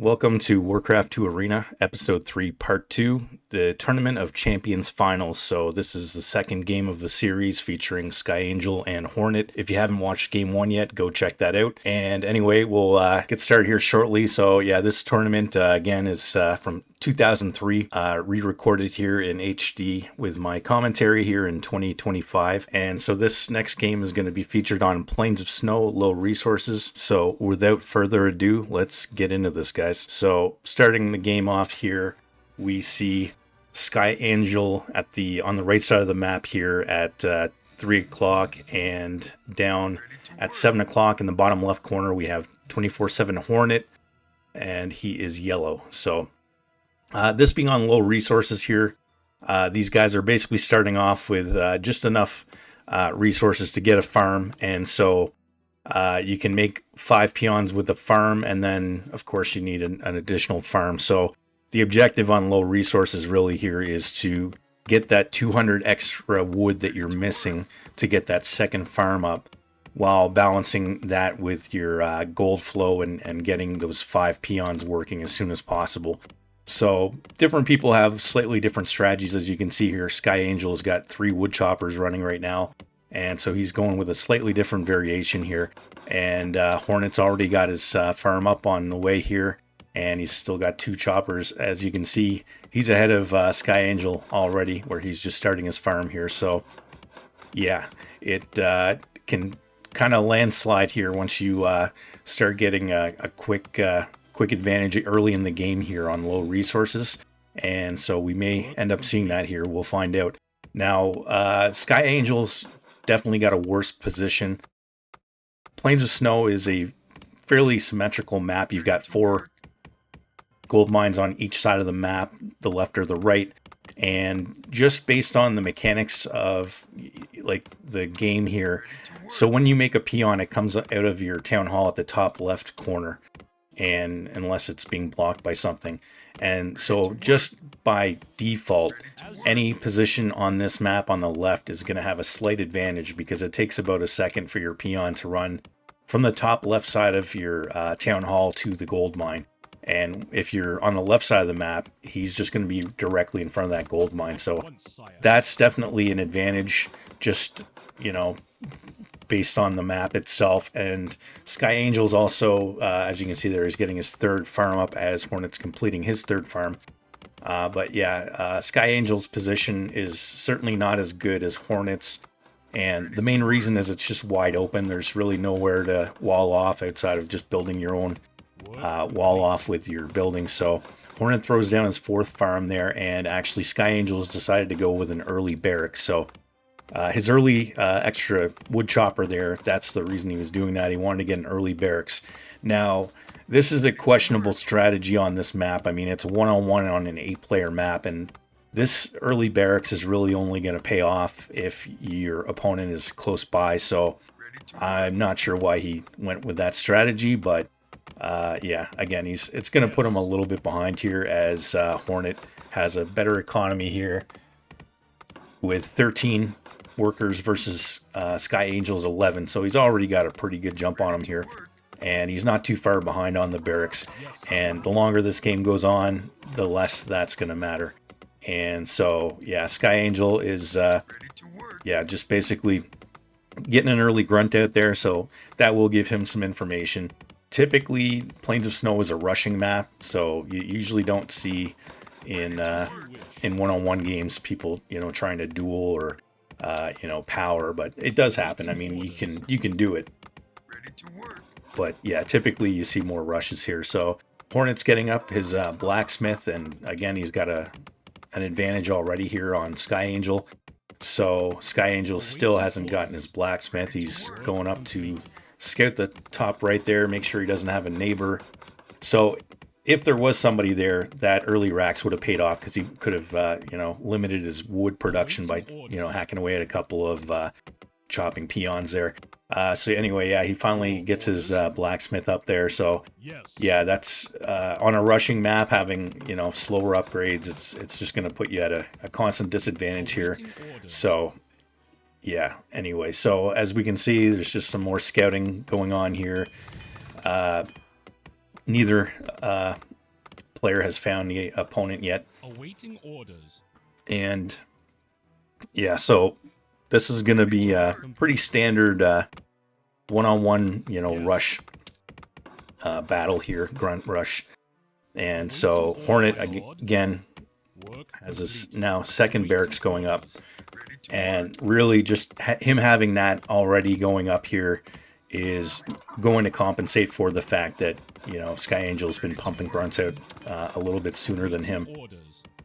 Welcome to Warcraft 2 Arena, Episode 3, Part 2, the Tournament of Champions Finals. So this is the second game of the series featuring Sky Angel and Hornet. If you haven't watched Game 1 yet, go check that out. And anyway, we'll get started here shortly. So yeah, this tournament, again, is from 2003, re-recorded here in HD with my commentary here in 2025. And so this next game is going to be featured on Plains of Snow, Low Resources. So without further ado, let's get into this, guys. So starting the game off here, we see Sky Angel on the right side of the map here at 3 o'clock, and down at 7 o'clock in the bottom left corner we have 24/7 Hornet, and he is yellow. So this being on low resources here, these guys are basically starting off with just enough resources to get a farm, and so you can make 5 peons with the farm, and then of course you need an additional farm. So the objective on low resources really here is to get that 200 extra wood that you're missing to get that second farm up, while balancing that with your gold flow and getting those 5 peons working as soon as possible. So different people have slightly different strategies. As you can see here, Sky Angel's got 3 wood choppers running right now, and so he's going with a slightly different variation here. And Hornet's already got his farm up on the way here, and he's still got 2 choppers. As you can see, he's ahead of Sky Angel already, where he's just starting his farm here. So yeah, it can kind of landslide here once you start getting a quick advantage early in the game here on low resources. And so we may end up seeing that here. We'll find out. Now, Sky Angel's definitely got a worse position. Plains of Snow is a fairly symmetrical map. You've got 4 gold mines on each side of the map, the left or the right. And just based on the mechanics of like the game here, so when you make a peon, it comes out of your town hall at the top left corner, and unless it's being blocked by something. And so just by default, any position on this map on the left is going to have a slight advantage, because it takes about a second for your peon to run from the top left side of your town hall to the gold mine. And if you're on the left side of the map, he's just going to be directly in front of that gold mine. So that's definitely an advantage, just, based on the map itself. And Sky Angel's also, as you can see there, is getting his 3rd farm up as Hornet's completing his 3rd farm. But yeah, Sky Angel's position is certainly not as good as Hornet's. And the main reason is it's just wide open. There's really nowhere to wall off outside of just building your own wall off with your building. So Hornet throws down his 4th farm there, and actually Sky Angel has decided to go with an early barracks. So his early extra wood chopper there, that's the reason he was doing that. He wanted to get an early barracks. Now, this is a questionable strategy on this map. I mean, it's a 1-on-1 on an 8-player map, and this early barracks is really only going to pay off if your opponent is close by. So I'm not sure why he went with that strategy, but yeah, again, it's going to put him a little bit behind here, as Hornet has a better economy here with 13 workers versus Sky Angel's 11. So he's already got a pretty good jump on him here, and he's not too far behind on the barracks. And the longer this game goes on, the less that's going to matter. And so yeah, Sky Angel is just basically getting an early grunt out there, so that will give him some information. Typically, Plains of Snow is a rushing map, so you usually don't see in 1-on-1 games people trying to duel or power, but it does happen. I mean, you can do it, but yeah, typically you see more rushes here. So Hornet's getting up his blacksmith, and again, he's got an advantage already here on Sky Angel. So Sky Angel still hasn't gotten his blacksmith. He's going up to scout the top right there, make sure he doesn't have a neighbor. So if there was somebody there, that early racks would have paid off, because he could have limited his wood production by hacking away at a couple of chopping peons there. So anyway, yeah, he finally gets his blacksmith up there. So yeah, that's on a rushing map, having slower upgrades, it's just going to put you at a constant disadvantage here. So yeah, anyway, so as we can see, there's just some more scouting going on here. Neither player has found the opponent yet. Awaiting orders. And yeah, so this is going to be a pretty standard one-on-one, rush battle here, grunt rush. And so Hornet again has his now second barracks going up, and really just him having that already going up here is going to compensate for the fact that Sky Angel's been pumping grunts out a little bit sooner than him.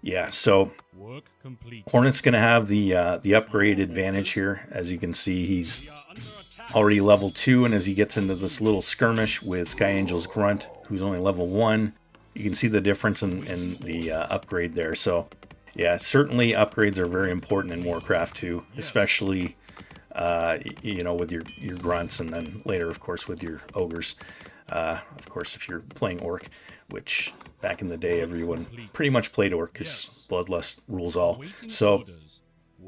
Yeah, so Hornet's going to have the upgrade advantage here. As you can see, he's already level 2, and as he gets into this little skirmish with Sky Angel's grunt, who's only level 1, you can see the difference in the upgrade there. So yeah, certainly upgrades are very important in Warcraft 2, especially with your grunts, and then later, of course, with your ogres. Of course, if you're playing Orc, which back in the day everyone pretty much played Orc because Bloodlust rules all. So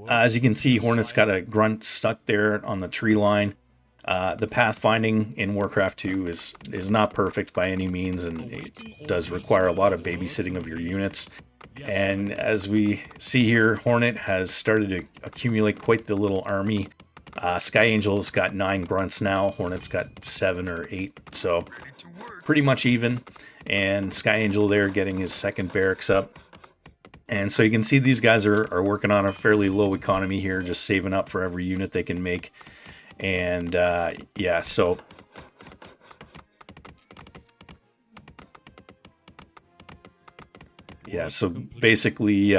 as you can see, Hornet's got a grunt stuck there on the tree line. The pathfinding in Warcraft 2 is not perfect by any means, and it does require a lot of babysitting of your units. And as we see here, Hornet has started to accumulate quite the little army. Sky Angel's got 9 grunts now. Hornet's got 7 or 8, so pretty much even. And Sky Angel there getting his second barracks up. And so you can see these guys are working on a fairly low economy here, just saving up for every unit they can make. And yeah, so basically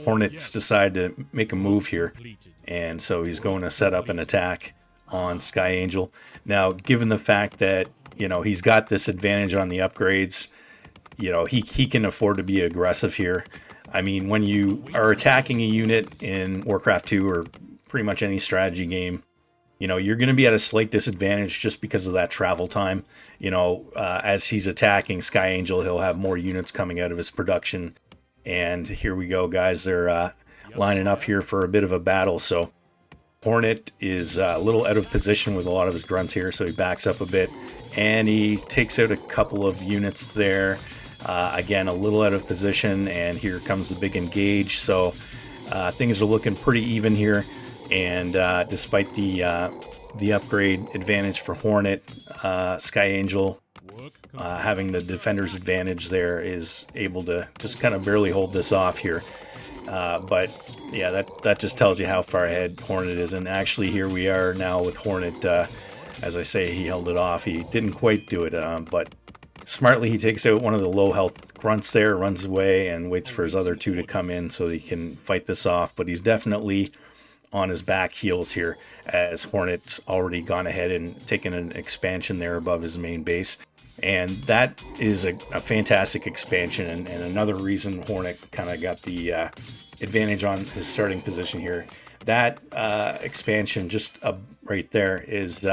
Hornets decide to make a move here, and so he's going to set up an attack on Sky Angel. Now, given the fact that he's got this advantage on the upgrades, he can afford to be aggressive here. I mean, when you are attacking a unit in Warcraft 2 or pretty much any strategy game, you're going to be at a slight disadvantage just because of that travel time. As he's attacking Sky Angel, he'll have more units coming out of his production. And here we go, guys. They're lining up here for a bit of a battle. So Hornet is a little out of position with a lot of his grunts here, so he backs up a bit. And he takes out a couple of units there. Again, a little out of position, and here comes the big engage. So things are looking pretty even here. And despite the upgrade advantage for Hornet, Sky Angel having the defender's advantage there is able to just kind of barely hold this off here. But yeah, that just tells you how far ahead Hornet is. And actually here we are now with Hornet. As I say, he held it off. He didn't quite do it, but smartly he takes out one of the low health grunts there, runs away, and waits for his other 2 to come in so he can fight this off. But he's definitely on his back heels here, as Hornet's already gone ahead and taken an expansion there above his main base. And that is a fantastic expansion, and another reason Hornet kind of got the advantage on his starting position here. That expansion just right there is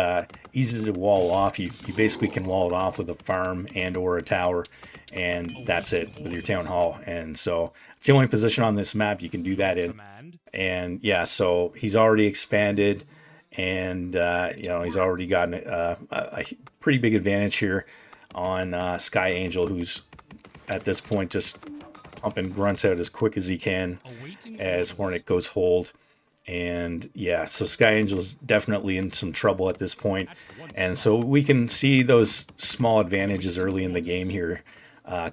easy to wall off. You basically can wall it off with a farm and or a tower, and that's it with your town hall. And so it's the only position on this map you can do that in. And yeah, so he's already expanded, and he's already gotten a pretty big advantage here on Sky Angel, who's at this point just pumping grunts out as quick as he can as Hornet goes hold. And yeah, so Sky Angel's definitely in some trouble at this point. And so we can see those small advantages early in the game here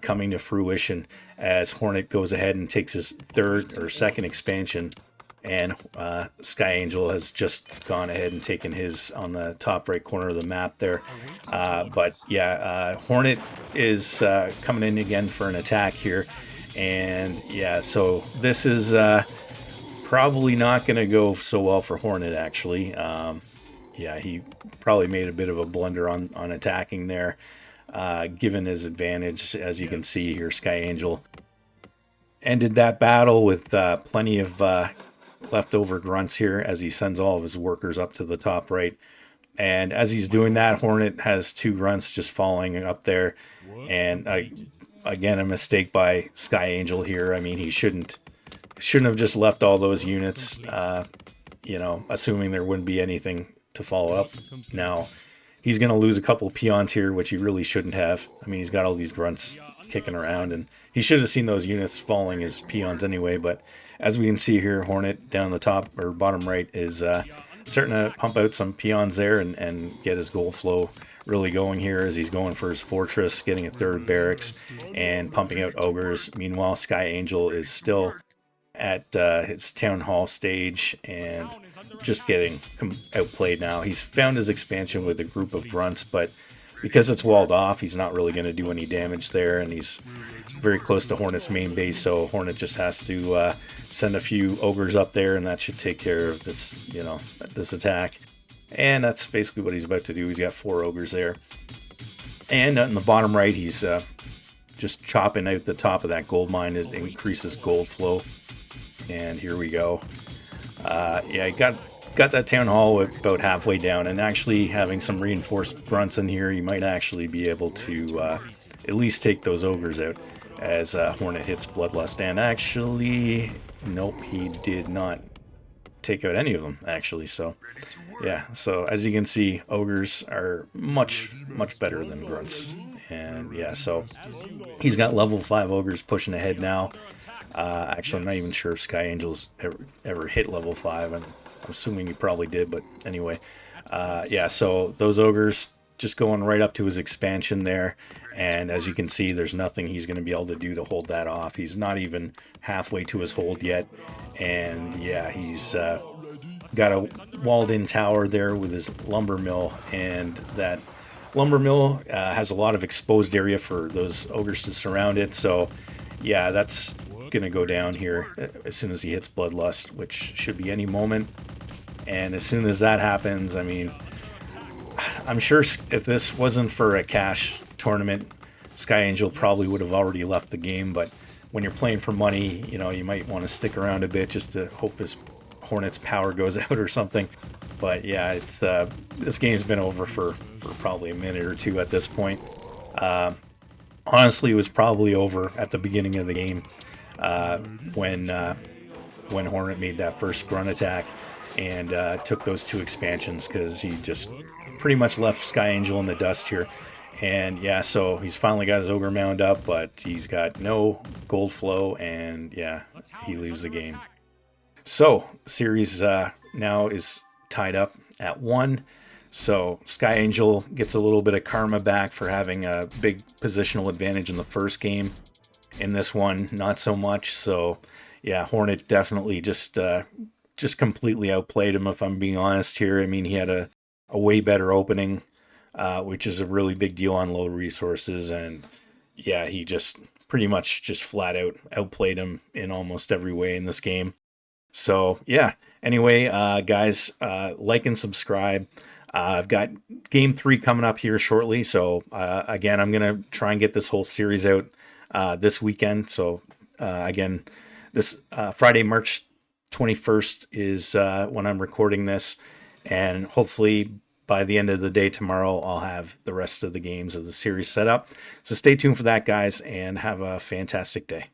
coming to fruition as Hornet goes ahead and takes his third or second expansion. And Sky Angel has just gone ahead and taken his on the top right corner of the map there. But yeah, Hornet is coming in again for an attack here. And yeah, so this is probably not going to go so well for Hornet, actually. Yeah, he probably made a bit of a blunder on attacking there, given his advantage. As you can see here, Sky Angel ended that battle with plenty of leftover grunts here as he sends all of his workers up to the top right. And as he's doing that, Hornet has 2 grunts just falling up there. And again, a mistake by Sky Angel here. I mean, he shouldn't have just left all those units, assuming there wouldn't be anything to follow up. Now, he's going to lose a couple of peons here, which he really shouldn't have. I mean, he's got all these grunts kicking around, and he should have seen those units falling as peons anyway. But as we can see here, Hornet down the top or bottom right is starting to pump out some peons there and get his gold flow really going here as he's going for his fortress, getting a third barracks, and pumping out ogres. Meanwhile, Sky Angel is still at his town hall stage and just getting outplayed now. He's found his expansion with a group of grunts, but because it's walled off, he's not really going to do any damage there, and he's very close to Hornet's main base, so Hornet just has to send a few ogres up there, and that should take care of this, this attack. And that's basically what he's about to do. He's got 4 ogres there. And in the bottom right, he's just chopping out the top of that gold mine. It increases gold flow. And here we go. Yeah, he got that town hall about halfway down. And actually having some reinforced grunts in here, you might actually be able to at least take those ogres out as Hornet hits Bloodlust. And actually, nope, he did not take out any of them, actually. So yeah, so as you can see, ogres are much better than grunts. And yeah, so he's got level 5 ogres pushing ahead now. Actually, I'm not even sure if Sky Angel's ever hit level 5, and I'm assuming he probably did, but anyway. Yeah, so those ogres just going right up to his expansion there, and as you can see, there's nothing he's going to be able to do to hold that off. He's not even halfway to his hold yet, and yeah, he's got a walled-in tower there with his lumber mill, and that lumber mill has a lot of exposed area for those ogres to surround it. So yeah, that's gonna go down here as soon as he hits Bloodlust, which should be any moment. And as soon as that happens, I mean, I'm sure if this wasn't for a cash tournament, Sky Angel probably would have already left the game. But when you're playing for money, you might want to stick around a bit just to hope his Hornet's power goes out or something. But yeah, it's this game's been over for probably a minute or two at this point. Honestly, it was probably over at the beginning of the game when Hornet made that first grunt attack and took those 2 expansions, because he just pretty much left Sky Angel in the dust here. And yeah, so he's finally got his ogre mound up, but he's got no gold flow, and yeah, he leaves the game. So, series now is tied up at 1. So, Sky Angel gets a little bit of karma back for having a big positional advantage in the first game. In this one, not so much. So, yeah, Hornet definitely just completely outplayed him, if I'm being honest here. I mean, he had a way better opening, which is a really big deal on low resources. And yeah, he just pretty much just flat out outplayed him in almost every way in this game. So yeah, anyway, guys, like and subscribe. I've got game 3 coming up here shortly. So again, I'm going to try and get this whole series out this weekend. So again, this Friday, March 21st is when I'm recording this. And hopefully by the end of the day tomorrow, I'll have the rest of the games of the series set up. So stay tuned for that, guys, and have a fantastic day.